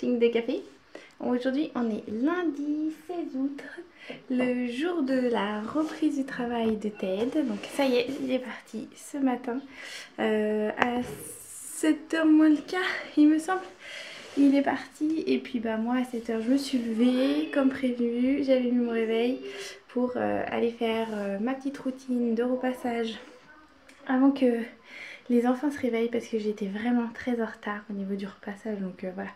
Ting de café. Aujourd'hui on est lundi 16 août, le jour de la reprise du travail de Ted. Donc ça y est, il est parti ce matin à 7h moins le quart il me semble. Il est parti et puis bah moi à 7h je me suis levée comme prévu. J'avais mis mon réveil pour aller faire ma petite routine de repassage avant que les enfants se réveillent parce que j'étais vraiment très en retard au niveau du repassage. Donc voilà,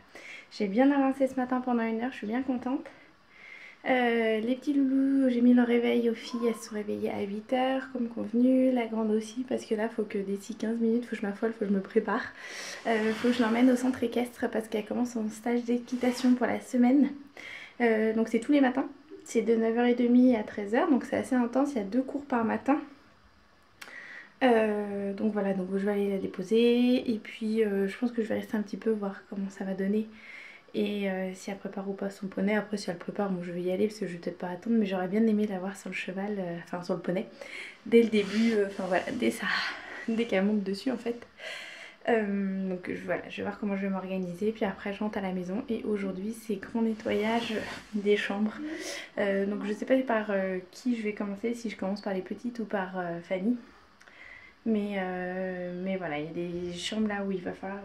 j'ai bien avancé ce matin pendant 1 heure, je suis bien contente. Les petits loulous, j'ai mis le réveil aux filles, elles se sont réveillées à 8h comme convenu. La grande aussi parce que là faut que d'ici 15 minutes, faut que je m'affole, faut que je me prépare. Faut que je l'emmène au centre équestre parce qu'elle commence son stage d'équitation pour la semaine. Donc c'est tous les matins, c'est de 9h30 à 13h, donc c'est assez intense, il y a 2 cours par matin. Donc voilà, donc je vais aller la déposer et puis je pense que je vais rester un petit peu voir comment ça va donner et si elle prépare ou pas son poney. Après si elle prépare, bon, je vais y aller parce que je vais peut-être pas attendre, mais j'aurais bien aimé la voir sur le cheval, enfin sur le poney dès le début, enfin voilà, dès qu'elle monte dessus en fait. Donc voilà, je vais voir comment je vais m'organiser, puis après je rentre à la maison et aujourd'hui c'est grand nettoyage des chambres. Donc je sais pas par qui je vais commencer, si je commence par les petites ou par Fanny. Mais voilà, il y a des chambres là où il va falloir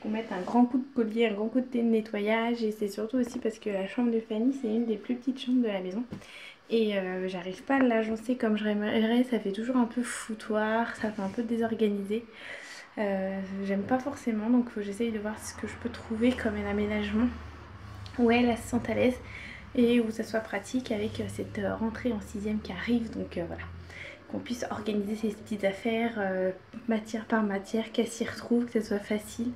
qu'on mette un grand coup de collier, un grand coup de nettoyage. Et c'est surtout aussi parce que la chambre de Fanny, c'est une des plus petites chambres de la maison. Et j'arrive pas à l'agencer comme j'aimerais, ça fait toujours un peu foutoir, ça fait un peu désorganisé. J'aime pas forcément, donc j'essaye de voir ce que je peux trouver comme un aménagement où elle se sente à l'aise et où ça soit pratique avec cette rentrée en 6ème qui arrive. Donc voilà, qu'on puisse organiser ces petites affaires matière par matière, qu'elle s'y retrouve, que ça soit facile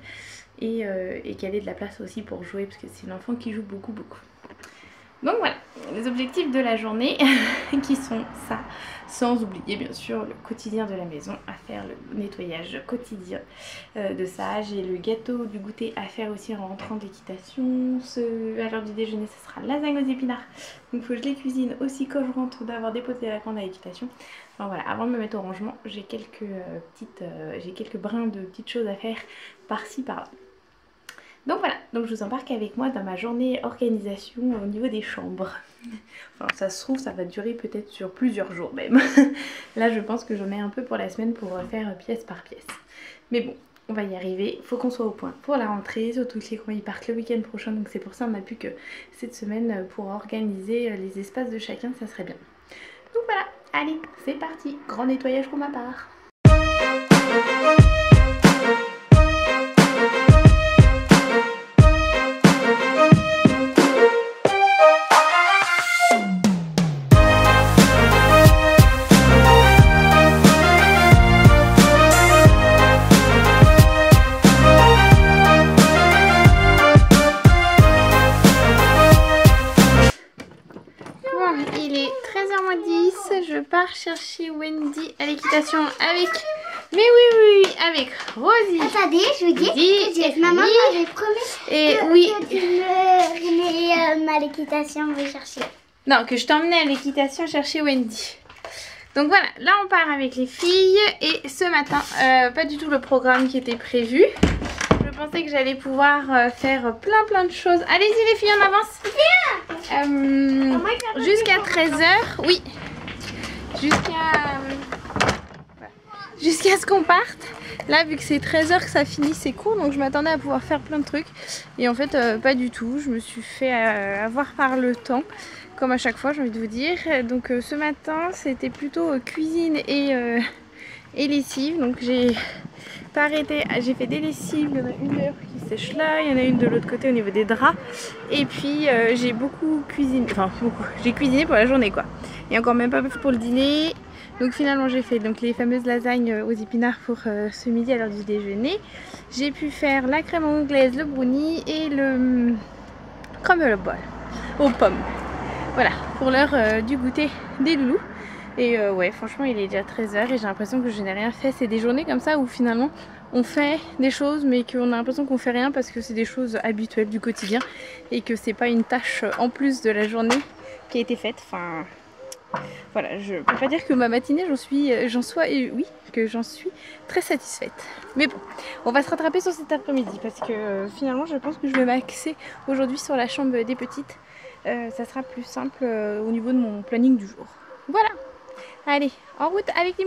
et qu'elle ait de la place aussi pour jouer parce que c'est une enfant qui joue beaucoup. Donc voilà, les objectifs de la journée qui sont ça, sans oublier bien sûr le quotidien de la maison, à faire le nettoyage quotidien de ça. J'ai le gâteau du goûter à faire aussi en rentrant d'équitation. À l'heure du déjeuner, ce sera lasagne aux épinards. Donc il faut que je les cuisine aussi quand je rentre d'avoir déposé la grande à l'équitation. Enfin voilà, avant de me mettre au rangement, j'ai quelques brins de petites choses à faire par-ci par-là. Donc voilà, donc je vous embarque avec moi dans ma journée organisation au niveau des chambres. Enfin ça se trouve ça va durer peut-être sur plusieurs jours même. Là je pense que j'en ai un peu pour la semaine pour faire pièce par pièce. Mais bon, on va y arriver, faut qu'on soit au point pour la rentrée, surtout que les grands ils partent le week-end prochain. Donc c'est pour ça qu'on n'a plus que cette semaine pour organiser les espaces de chacun, ça serait bien. Donc voilà, allez c'est parti, grand nettoyage pour ma part. Il est 13h10, je pars chercher Wendy à l'équitation avec... Mais oui, avec Rosie. Attendez, je vous dis, maman m'avait promis que tu me remets à l'équitation, on va chercher. Non, que je t'emmenais à l'équitation chercher Wendy. Donc voilà, là on part avec les filles et ce matin, pas du tout le programme qui était prévu. Je pensais que j'allais pouvoir faire plein de choses. Allez-y les filles, on avance. Jusqu'à 13h, oui. Jusqu'à ce qu'on parte. Là vu que c'est 13h que ça finit, c'est court, donc je m'attendais à pouvoir faire plein de trucs. Et en fait pas du tout, je me suis fait avoir par le temps. Comme à chaque fois j'ai envie de vous dire. Donc ce matin c'était plutôt cuisine et lessive. Donc j'ai pas arrêté, j'ai fait des lessives, il y en a une d'ailleurs qui sèche là, il y en a une de l'autre côté au niveau des draps. Et puis j'ai beaucoup cuisiné, enfin beaucoup, j'ai cuisiné pour la journée quoi. Et encore même pas pour le dîner. Donc finalement j'ai fait donc les fameuses lasagnes aux épinards pour ce midi à l'heure du déjeuner. J'ai pu faire la crème anglaise, le brownie et le crumble ball aux pommes. Voilà, pour l'heure du goûter des loulous. Et ouais, franchement il est déjà 13h et j'ai l'impression que je n'ai rien fait. C'est des journées comme ça où finalement on fait des choses mais qu'on a l'impression qu'on fait rien parce que c'est des choses habituelles du quotidien et que c'est pas une tâche en plus de la journée qui a été faite. Enfin voilà, je peux pas dire que ma matinée j'en suis très satisfaite. Mais bon, on va se rattraper sur cet après-midi parce que finalement je pense que je vais m'axer aujourd'hui sur la chambre des petites. Ça sera plus simple au niveau de mon planning du jour. Voilà, allez, en route avec les...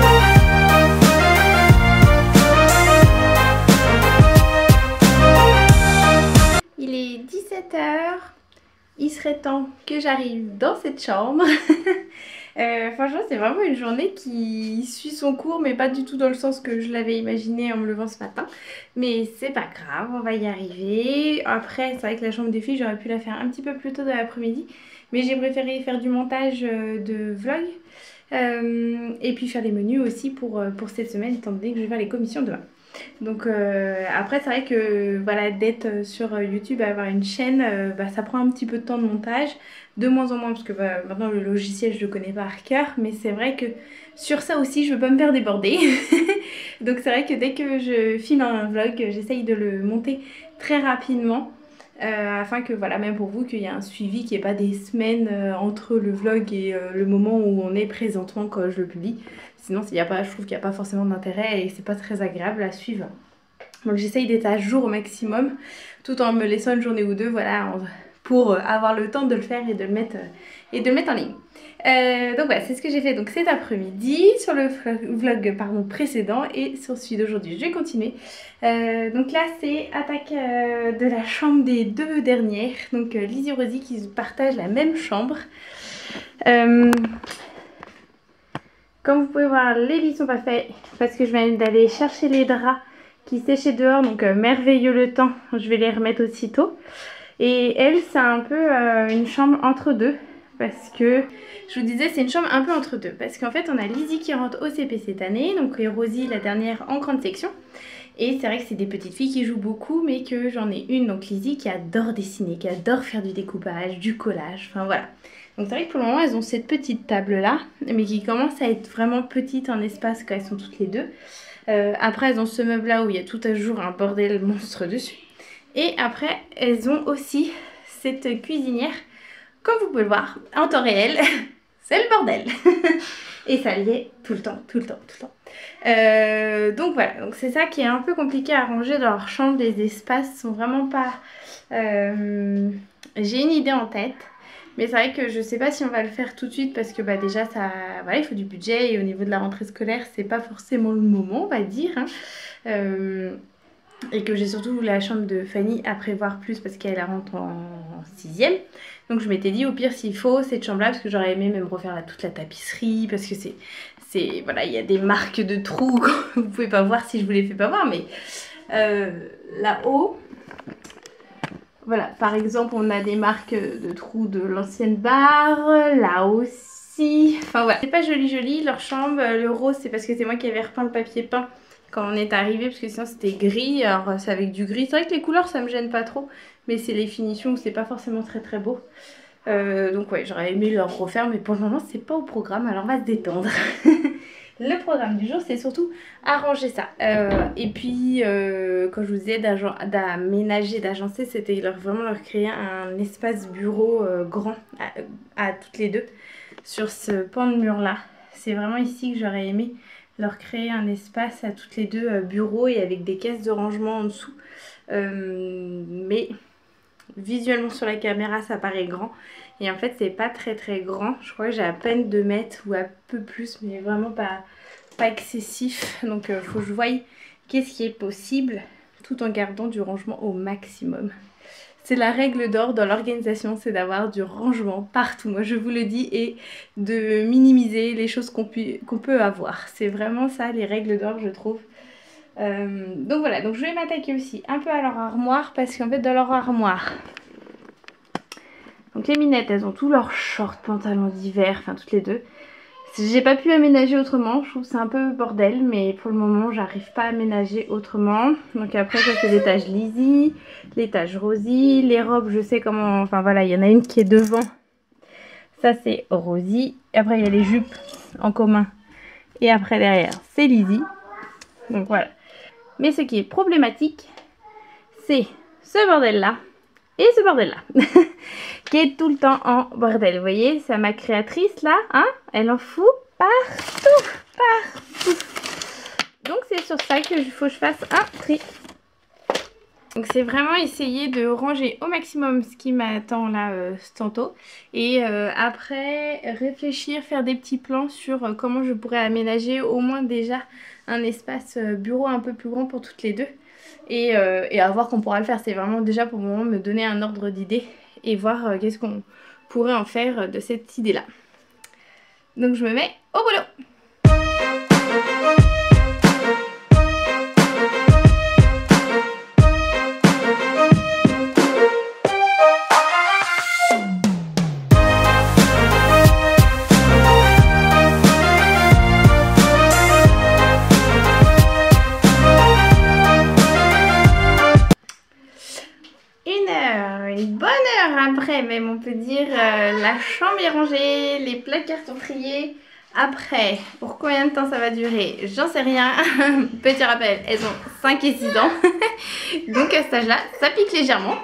Il est 17 h. Il serait temps que j'arrive dans cette chambre. Franchement, c'est vraiment une journée qui suit son cours, mais pas du tout dans le sens que je l'avais imaginé en me levant ce matin. Mais c'est pas grave, on va y arriver. Après, c'est vrai que la chambre des filles, j'aurais pu la faire un petit peu plus tôt dans l'après-midi. Mais j'ai préféré faire du montage de vlog. Et puis faire des menus aussi pour cette semaine, étant donné que je vais faire les commissions demain. Donc après c'est vrai que voilà, d'être sur YouTube, avoir une chaîne, ça prend un petit peu de temps de montage, de moins en moins parce que maintenant le logiciel je le connais pas par cœur, mais c'est vrai que sur ça aussi je veux pas me faire déborder. Donc c'est vrai que dès que je filme un vlog, j'essaye de le monter très rapidement. Afin que voilà, même pour vous, qu'il y ait un suivi, qu'il n'y ait pas des semaines entre le vlog et le moment où on est présentement quand je le publie. Sinon je trouve qu'il n'y a pas forcément d'intérêt et c'est pas très agréable à suivre. Donc j'essaye d'être à jour au maximum tout en me laissant une journée ou deux, voilà, pour avoir le temps de le faire et de le mettre en ligne. Donc voilà, c'est ce que j'ai fait donc cet après-midi sur le vlog précédent et sur celui d'aujourd'hui. Je vais continuer. Donc là c'est attaque de la chambre des deux dernières. Donc Lizzie et Rosie qui partagent la même chambre. Comme vous pouvez voir, les lits sont pas faits parce que je viens d'aller chercher les draps qui séchaient dehors. Donc merveilleux le temps, je vais les remettre aussitôt. Et elle, c'est un peu une chambre entre deux. Parce que, je vous disais, c'est une chambre un peu entre deux. Parce qu'en fait, on a Lizzie qui rentre au CP cette année. Donc, et Rosie, la dernière, en grande section. Et c'est vrai que c'est des petites filles qui jouent beaucoup. Mais que j'en ai une, donc Lizzie, qui adore dessiner, qui adore faire du découpage, du collage. Enfin, voilà. Donc, c'est vrai que pour le moment, elles ont cette petite table-là. Mais qui commence à être vraiment petite en espace quand elles sont toutes les deux. Après, elles ont ce meuble-là où il y a tout à jour un bordel monstre dessus. Et après, elles ont aussi cette cuisinière. Comme vous pouvez le voir, en temps réel, c'est le bordel. Et ça y est tout le temps. Donc voilà, donc c'est ça qui est un peu compliqué à ranger dans leur chambre. Les espaces sont vraiment pas... J'ai une idée en tête. Mais c'est vrai que je sais pas si on va le faire tout de suite parce que déjà ça, voilà, il faut du budget et au niveau de la rentrée scolaire c'est pas forcément le moment, on va dire. Et que j'ai surtout la chambre de Fanny à prévoir plus parce qu'elle rentre en 6e. Donc je m'étais dit au pire s'il faut cette chambre là, parce que j'aurais aimé même refaire toute la tapisserie, parce que c'est voilà, il y a des marques de trous, vous pouvez pas voir si je vous les fais pas voir, mais là-haut, voilà, par exemple on a des marques de trous de l'ancienne barre, là aussi, enfin voilà. C'est pas joli leur chambre, le rose c'est parce que c'est moi qui avais repeint le papier peint quand on est arrivé, parce que sinon c'était gris, alors c'est avec du gris. C'est vrai que les couleurs ça me gêne pas trop, mais c'est les finitions où c'est pas forcément très beau. Donc ouais, j'aurais aimé leur refaire, mais pour le moment c'est pas au programme, alors on va se détendre. Le programme du jour c'est surtout arranger ça. Et puis quand je vous disais d'aménager, d'agencer, c'était vraiment leur créer un espace bureau grand à toutes les deux sur ce pan de mur là. C'est vraiment ici que j'aurais aimé leur créer un espace à toutes les deux bureaux et avec des caisses de rangement en dessous. Mais visuellement sur la caméra ça paraît grand et en fait c'est pas très grand. Je crois que j'ai à peine 2 mètres ou un peu plus, mais vraiment pas excessif. Donc faut que je voie qu'est-ce qui est possible tout en gardant du rangement au maximum. C'est la règle d'or dans l'organisation, c'est d'avoir du rangement partout. Moi je vous le dis, et de minimiser les choses qu'on peut avoir. C'est vraiment ça les règles d'or je trouve. Donc voilà, donc je vais m'attaquer aussi un peu à leur armoire, parce qu'en fait dans leur armoire, donc les minettes elles ont tous leurs shorts, pantalons d'hiver, enfin toutes les deux. J'ai pas pu aménager autrement, je trouve que c'est un peu bordel, mais pour le moment j'arrive pas à aménager autrement. Donc après ça c'est l'étage Lizzie, l'étage Rosie, les robes je sais comment, enfin voilà, il y en a une qui est devant, ça c'est Rosie. Après il y a les jupes en commun et après derrière c'est Lizzie. Donc voilà. Mais ce qui est problématique, c'est ce bordel là et ce bordel là qui est tout le temps en bordel. Vous voyez, c'est ma créatrice là, hein, elle en fout partout, partout. Donc c'est sur ça qu'il faut que je fasse un tri. Donc c'est vraiment essayer de ranger au maximum ce qui m'attend là tantôt. Et après réfléchir, faire des petits plans sur comment je pourrais aménager au moins déjà un espace bureau un peu plus grand pour toutes les deux. Et à voir qu'on pourra le faire. C'est vraiment déjà pour le moment me donner un ordre d'idée et voir qu'est-ce qu'on pourrait en faire de cette idée là. Donc je me mets au boulot. Une bonne heure après même on peut dire, la chambre est rangée, les placards sont triés. Après, pour combien de temps ça va durer, j'en sais rien. Petit rappel, elles ont 5 et 6 ans. Donc à cet âge là, ça pique légèrement.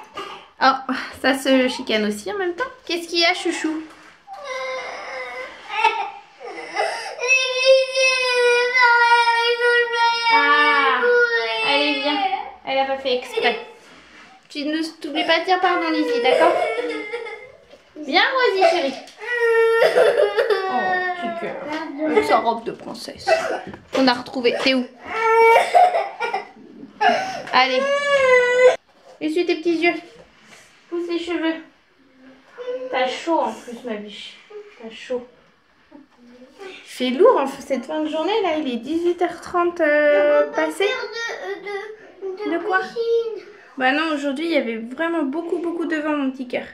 Oh, ça se chicane aussi en même temps. Qu'est-ce qu'il y a chouchou? Ah, allez viens, elle a pas fait exprès. Tu ne t'oublies pas de dire pardon Lizzie, d'accord? Viens Rosie chérie. Oh petit cœur. Avec sa robe de princesse. On a retrouvé. T'es où? Allez. Essuie tes petits yeux. Pousse les cheveux. T'as chaud en plus ma biche. T'as chaud. Il fait lourd en cette fin de journée là. Il est 18h30 passé. De quoi? Bah non, aujourd'hui il y avait vraiment beaucoup de vent mon petit cœur.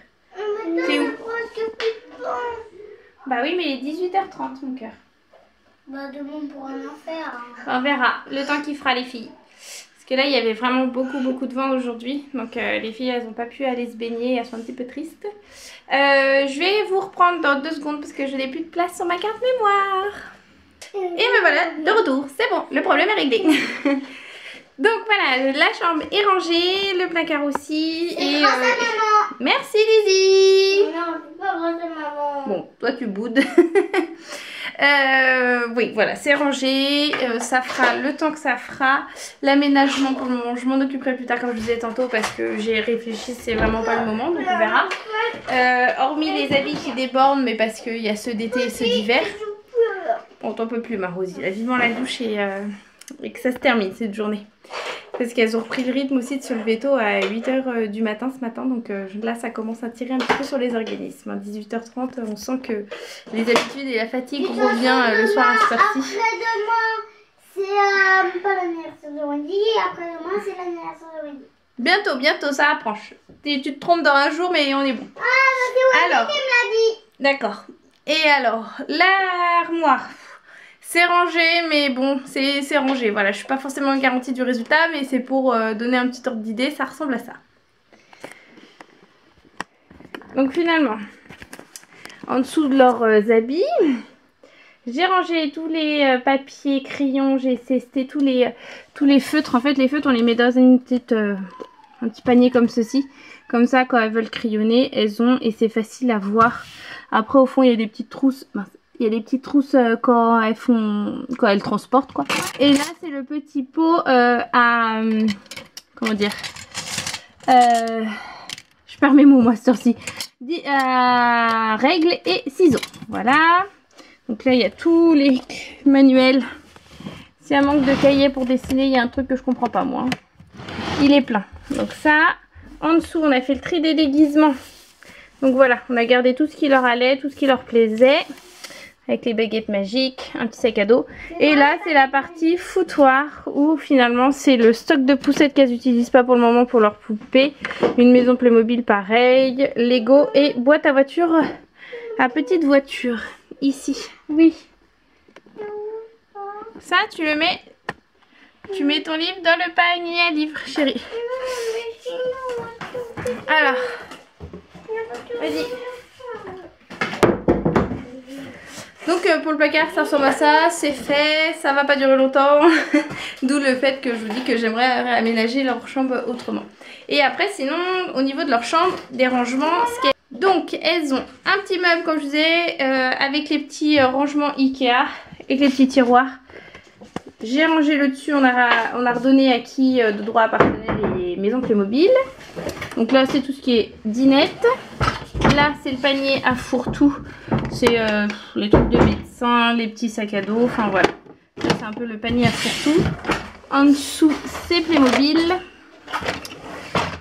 T'es où? Bah oui mais il est 18h30 mon cœur. Bah demain on pourra en faire. On verra le temps qu'il fera les filles. Parce que là il y avait vraiment beaucoup de vent aujourd'hui. Donc les filles elles n'ont pas pu aller se baigner, elles sont un petit peu tristes. Je vais vous reprendre dans 2 secondes parce que je n'ai plus de place sur ma carte mémoire. Et me voilà de retour, c'est bon, le problème est réglé. Donc voilà, la chambre est rangée, le placard aussi. Et maman. Merci Lizzie. Non, c'est pas grâce à maman. Bon, toi tu boudes. Oui, voilà, c'est rangé. Ça fera le temps que ça fera. L'aménagement pour le moment, je m'en occuperai plus tard comme je disais tantôt parce que j'ai réfléchi, c'est vraiment pas le moment, donc on verra. Hormis les habits qui débordent, mais parce qu'il y a ceux d'été et ceux d'hiver. On t'en peut plus ma Rosie, là, vivement la douche et que ça se termine cette journée. Parce qu'elles ont repris le rythme aussi de se lever tôt à 8h du matin ce matin. Donc là ça commence à tirer un petit peu sur les organismes. 18h30 on sent que les habitudes et la fatigue revient le soir à cette heure-ci. Après-demain c'est pas l'anniversaire de Wendy. Après-demain c'est l'anniversaire de Wendy. Bientôt ça approche. Tu te trompes dans un jour mais on est bon. Ah c'est Wendy qui me l'a dit. D'accord. Et alors l'armoire. C'est rangé, mais bon, c'est rangé. Voilà, je suis pas forcément garantie du résultat, mais c'est pour donner un petit ordre d'idée. Ça ressemble à ça. Donc finalement, en dessous de leurs habits, j'ai rangé tous les papiers, crayons, j'ai testé tous les feutres. En fait, les feutres, on les met dans un petit panier comme ceci. Comme ça, quand elles veulent crayonner, elles ont et c'est facile à voir. Après, au fond, il y a des petites trousses. Mince. Il y a des petites trousses quand elles transportent quoi. Et là c'est le petit pot à comment dire, je perds mes mots moi cette heure-ci, à règles et ciseaux. Voilà. Donc là il y a tous les manuels. S'il y a un manque de cahiers pour dessiner, il y a un truc que je comprends pas moi. Il est plein. Donc ça, en dessous on a fait le tri des déguisements. Donc voilà, on a gardé tout ce qui leur allait, tout ce qui leur plaisait. Avec les baguettes magiques, un petit sac à dos. Et là c'est la partie foutoir où finalement c'est le stock de poussettes qu'elles n'utilisent pas pour le moment pour leurs poupées. Une maison Playmobil pareil, Lego et boîte à voiture, à petite voiture. Ici, oui. Ça tu le mets, tu mets ton livre dans le panier à livres chérie. Alors, vas-y. Donc pour le placard ça ressemble à ça, c'est fait, ça va pas durer longtemps. D'où le fait que je vous dis que j'aimerais aménager leur chambre autrement. Et après sinon au niveau de leur chambre, des rangements, Donc elles ont un petit meuble comme je disais avec les petits rangements Ikea, avec les petits tiroirs. J'ai rangé le dessus, on a redonné à qui de droit appartenait les maisons Playmobil. Donc là c'est tout ce qui est dinette. Là c'est le panier à fourre-tout. C'est les trucs de médecin, les petits sacs à dos, enfin voilà. Là c'est un peu le panier à fourre-tout. En dessous c'est Playmobil.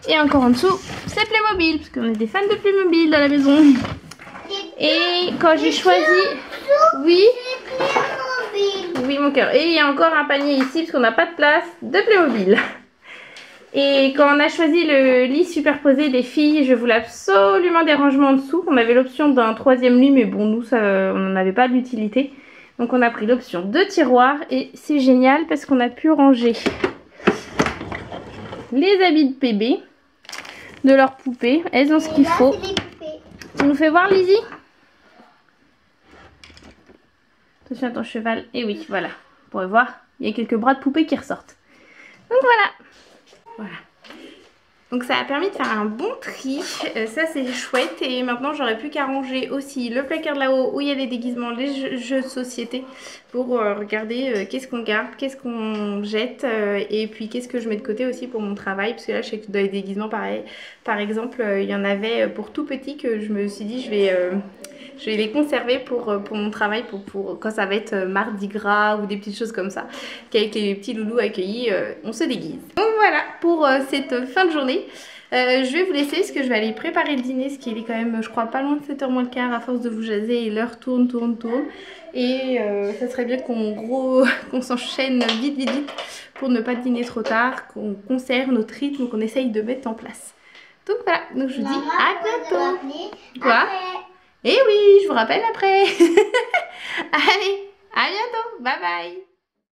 Et encore en dessous c'est Playmobil, parce qu'on est des fans de Playmobil dans la maison. Et quand j'ai choisi... Oui. Oui mon cœur. Et il y a encore un panier ici parce qu'on n'a pas de place de Playmobil. Et quand on a choisi le lit superposé des filles, je voulais absolument des rangements en dessous. On avait l'option d'un 3e lit, mais bon nous ça, on n'en avait pas d'utilité. Donc on a pris l'option de tiroir et c'est génial parce qu'on a pu ranger les habits de bébé, de leurs poupées. Elles ont ce qu'il faut. Tu nous fais voir Lizzie? Attention à ton cheval. Et oui, voilà. Vous pourrez voir, il y a quelques bras de poupées qui ressortent. Donc voilà. Voilà. Donc ça a permis de faire un bon tri. Ça c'est chouette. Et maintenant j'aurais plus qu'à ranger aussi le placard de là-haut où il y a les déguisements, les jeux de société. Pour regarder qu'est-ce qu'on garde, qu'est-ce qu'on jette. Et puis qu'est-ce que je mets de côté aussi pour mon travail. Parce que là je sais que dans les déguisements pareil. Par exemple il y en avait pour tout petit que je me suis dit je vais les conserver pour mon travail, pour quand ça va être mardi gras ou des petites choses comme ça. Qu'avec les petits loulous accueillis, on se déguise. Donc voilà pour cette fin de journée. Je vais vous laisser parce que je vais aller préparer le dîner, ce qui est quand même, je crois, pas loin de 7h moins le quart à force de vous jaser et l'heure tourne. Et ça serait bien qu'on s'enchaîne vite pour ne pas dîner trop tard, qu'on conserve notre rythme, qu'on essaye de mettre en place. Donc voilà, donc je vous dis à bientôt. Quoi ? Eh oui, je vous rappelle après. Allez, à bientôt. Bye bye.